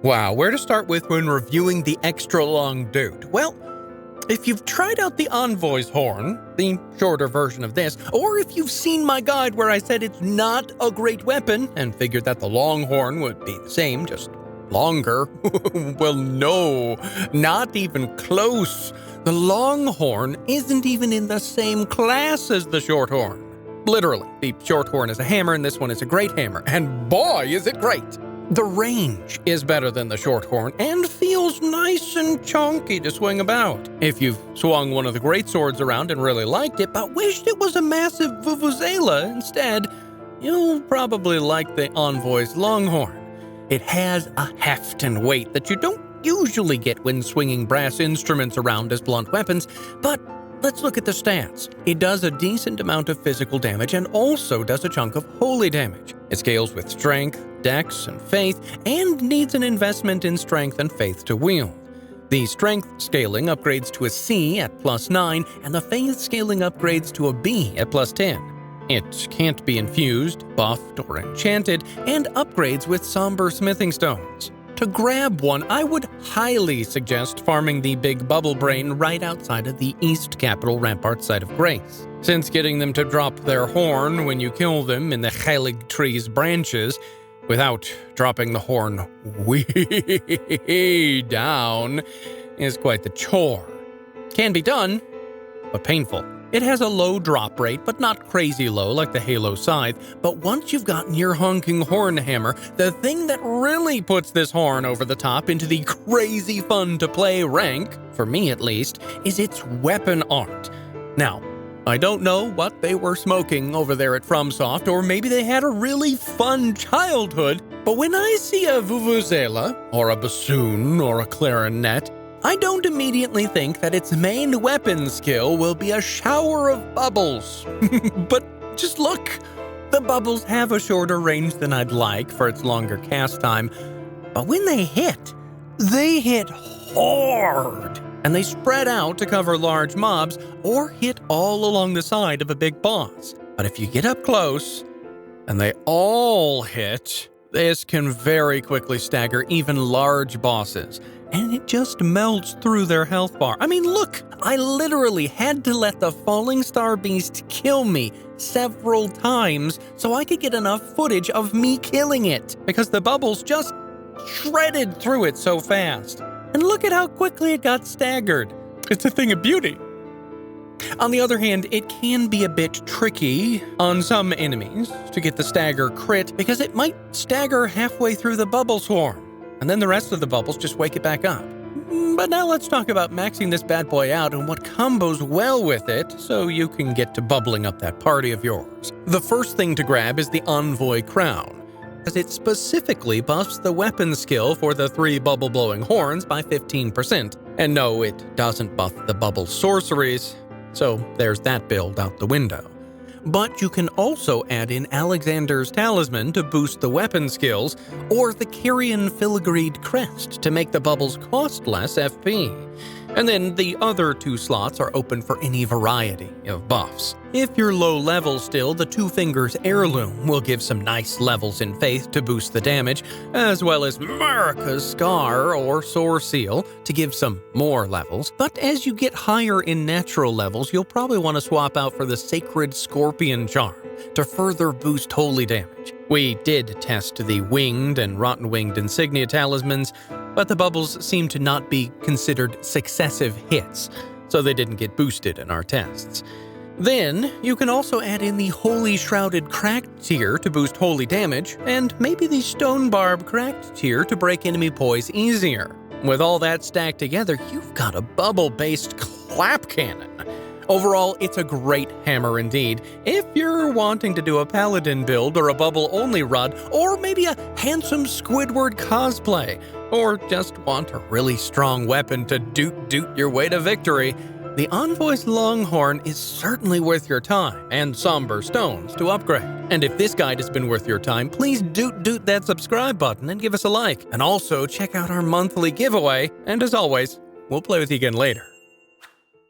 Wow, where to start with when reviewing the extra-long Doot? Well, if you've tried out the Envoy's horn, the shorter version of this, or if you've seen my guide where I said it's not a great weapon and figured that the long horn would be the same, just longer, well, no, not even close. The long horn isn't even in the same class as the short horn. Literally, the short horn is a hammer and this one is a great hammer, and boy, is it great! The range is better than the short horn and feels nice and chunky to swing about. If you've swung one of the great swords around and really liked it but wished it was a massive vuvuzela instead, you'll probably like the Envoy's longhorn. It has a heft and weight that you don't usually get when swinging brass instruments around as blunt weapons, but let's look at the stats. It does a decent amount of physical damage and also does a chunk of holy damage. It scales with strength, dex, and faith, and needs an investment in strength and faith to wield. The strength scaling upgrades to a C at +9, and the faith scaling upgrades to a B at +10. It can't be infused, buffed, or enchanted, and upgrades with somber smithing stones. To grab one, I would highly suggest farming the big bubble brain right outside of the East Capital Rampart site of Grace, since getting them to drop their horn when you kill them in the Heilig tree's branches without dropping the horn way down is quite the chore. Can be done, but painful. It has a low drop rate, but not crazy low like the Halo Scythe, but once you've gotten your honking horn hammer, the thing that really puts this horn over the top into the crazy fun-to-play rank, for me at least, is its weapon art. Now, I don't know what they were smoking over there at FromSoft, or maybe they had a really fun childhood, but when I see a vuvuzela, or a bassoon, or a clarinet, I don't immediately think that its main weapon skill will be a shower of bubbles. But just look, the bubbles have a shorter range than I'd like for its longer cast time, but when they hit hard, and they spread out to cover large mobs or hit all along the side of a big boss. But if you get up close, and they all hit, this can very quickly stagger even large bosses, and it just melts through their health bar. I mean, look, I literally had to let the falling star beast kill me several times so I could get enough footage of me killing it, because the bubbles just shredded through it so fast. And look at how quickly it got staggered. It's a thing of beauty. On the other hand, it can be a bit tricky on some enemies to get the stagger crit because it might stagger halfway through the bubble swarm, and then the rest of the bubbles just wake it back up. But now let's talk about maxing this bad boy out and what combos well with it so you can get to bubbling up that party of yours. The first thing to grab is the Envoy Crown, as it specifically buffs the weapon skill for the 3 bubble-blowing horns by 15%. And no, it doesn't buff the bubble sorceries, so there's that build out the window. But you can also add in Alexander's Talisman to boost the weapon skills, or the Kyrian Filigreed Crest to make the bubbles cost less FP. And then the other 2 slots are open for any variety of buffs. If you're low level still, the 2 Fingers Heirloom will give some nice levels in Faith to boost the damage, as well as Marika's Scar or Sore Seal to give some more levels. But as you get higher in natural levels, you'll probably want to swap out for the Sacred Scorpion Charm to further boost holy damage. We did test the Winged and Rotten Winged Insignia Talismans, but the bubbles seem to not be considered successive hits, so they didn't get boosted in our tests. Then, you can also add in the Holy Shrouded Cracked tier to boost holy damage, and maybe the Stone Barb Cracked tier to break enemy poise easier. With all that stacked together, you've got a bubble-based clap cannon. Overall, it's a great hammer indeed, if you're wanting to do a paladin build or a bubble-only run, or maybe a handsome Squidward cosplay, or just want a really strong weapon to doot your way to victory. The Envoy's Longhorn is certainly worth your time, and somber stones to upgrade. And if this guide has been worth your time, please doot that subscribe button and give us a like. And also check out our monthly giveaway, and as always, we'll play with you again later.